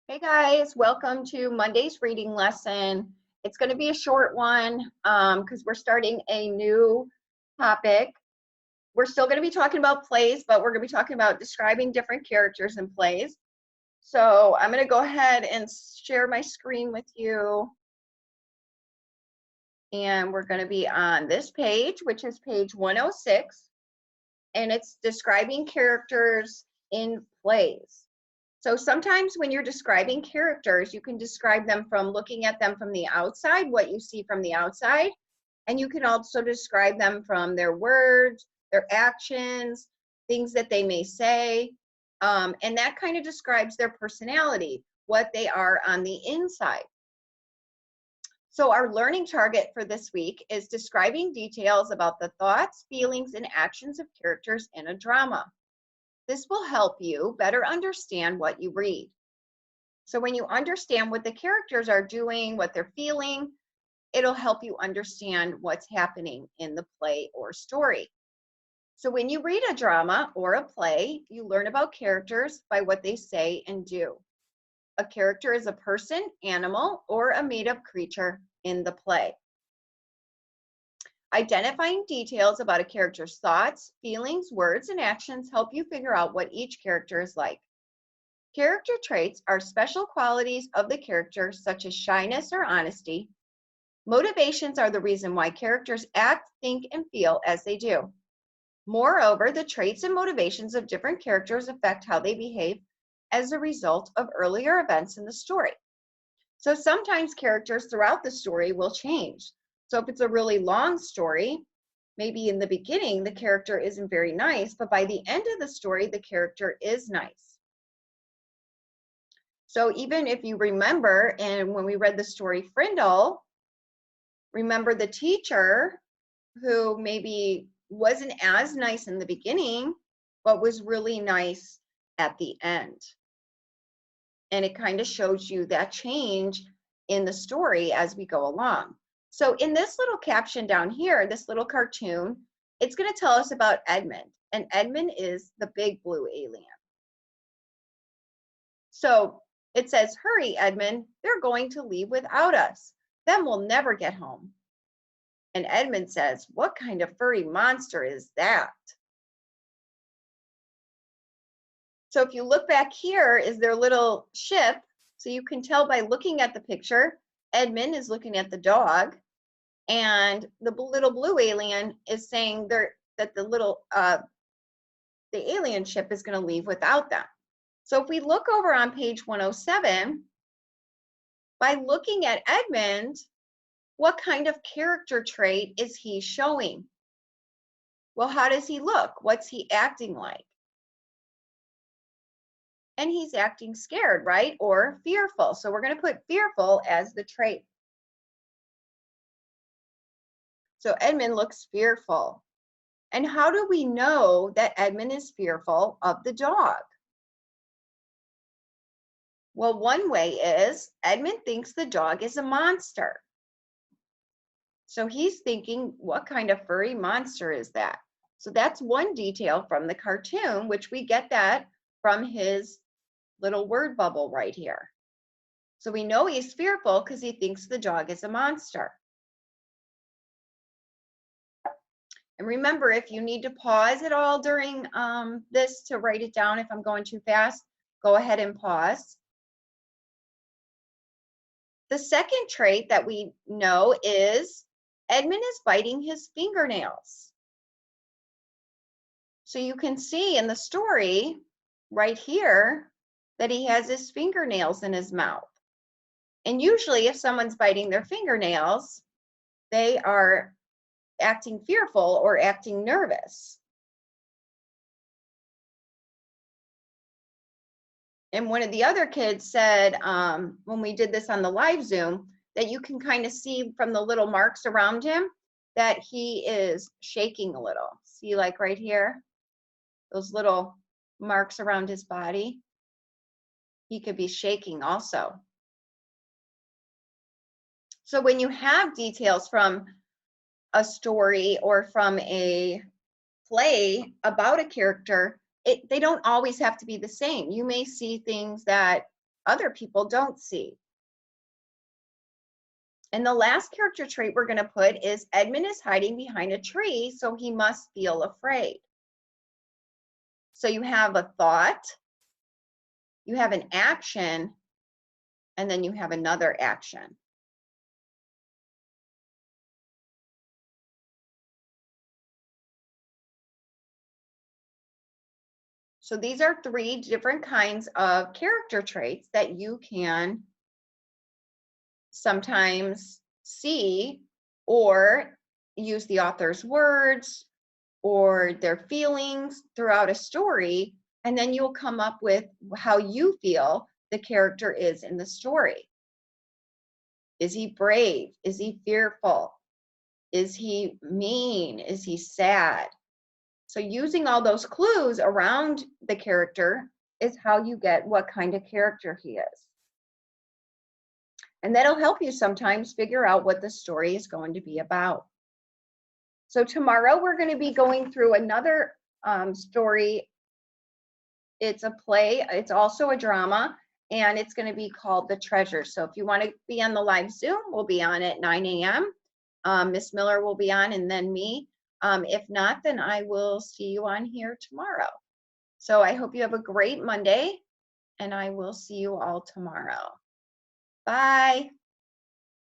Hey guys, welcome to Monday's reading lesson. It's going to be a short one because we're starting a new topic. We're still going to be talking about plays, but we're going to be talking about describing different characters in plays. So I'm going to go ahead and share my screen with you. And we're going to be on this page, which is page 106. And it's describing characters in plays. So sometimes when you're describing characters, you can describe them from looking at them from the outside, what you see from the outside, and you can also describe them from their words, their actions, things that they may say, and that kind of describes their personality, what they are on the inside. So our learning target for this week is describing details about the thoughts, feelings, and actions of characters in a drama. This will help you better understand what you read. So when you understand what the characters are doing, what they're feeling, it'll help you understand what's happening in the play or story. So when you read a drama or a play, you learn about characters by what they say and do. A character is a person, animal, or a made-up creature in the play. Identifying details about a character's thoughts, feelings, words, and actions help you figure out what each character is like. Character traits are special qualities of the character, such as shyness or honesty. Motivations are the reason why characters act, think, and feel as they do. Moreover, the traits and motivations of different characters affect how they behave as a result of earlier events in the story. So sometimes characters throughout the story will change. So if it's a really long story, maybe in the beginning the character isn't very nice, but by the end of the story the character is nice. So even if you remember, and when we read the story Frindle, remember the teacher who maybe wasn't as nice in the beginning, but was really nice at the end. And it kind of shows you that change in the story as we go along. So in this little caption down here, this little cartoon, it's going to tell us about Edmund. And Edmund is the big blue alien. So it says, "Hurry, Edmund, they're going to leave without us. Then we'll never get home." And Edmund says, "What kind of furry monster is that?" So if you look back here is their little ship. So you can tell by looking at the picture, Edmund is looking at the dog, and the little blue alien is saying that the alien ship is going to leave without them. So if we look over on page 107, by looking at Edmund, what kind of character trait is he showing? Well, how does he look? What's he acting like? And he's acting scared, right? Or fearful. So we're going to put fearful as the trait. So Edmund looks fearful. And how do we know that Edmund is fearful of the dog? Well, one way is Edmund thinks the dog is a monster. So he's thinking, what kind of furry monster is that? So that's one detail from the cartoon, which we get that from his little word bubble right here. So we know he's fearful because he thinks the dog is a monster. And remember, if you need to pause at all during this to write it down, if I'm going too fast, go ahead and pause. The second trait that we know is Edmund is biting his fingernails. So you can see in the story right here that he has his fingernails in his mouth. And usually if someone's biting their fingernails, they are acting fearful or acting nervous. And one of the other kids said, when we did this on the live Zoom, that you can kind of see from the little marks around him that he is shaking a little. See, like right here, those little marks around his body. He could be shaking also. So when you have details from a story or from a play about a character, they don't always have to be the same. You may see things that other people don't see. And the last character trait we're going to put is Edmund is hiding behind a tree, so he must feel afraid. So you have a thought, you have an action, and then you have another action. So these are 3 different kinds of character traits that you can sometimes see or use the author's words or their feelings throughout a story, and then you'll come up with how you feel the character is in the story. Is he brave? Is he fearful? Is he mean? Is he sad? So using all those clues around the character is how you get what kind of character he is. And that'll help you sometimes figure out what the story is going to be about. So tomorrow we're going to be going through another story. It's a play, it's also a drama, and it's going to be called The Treasure. So if you want to be on the live Zoom, we'll be on at 9 a.m. Miss Miller will be on, and then me. If not, then I will see you on here tomorrow. So I hope you have a great Monday, and I will see you all tomorrow. Bye.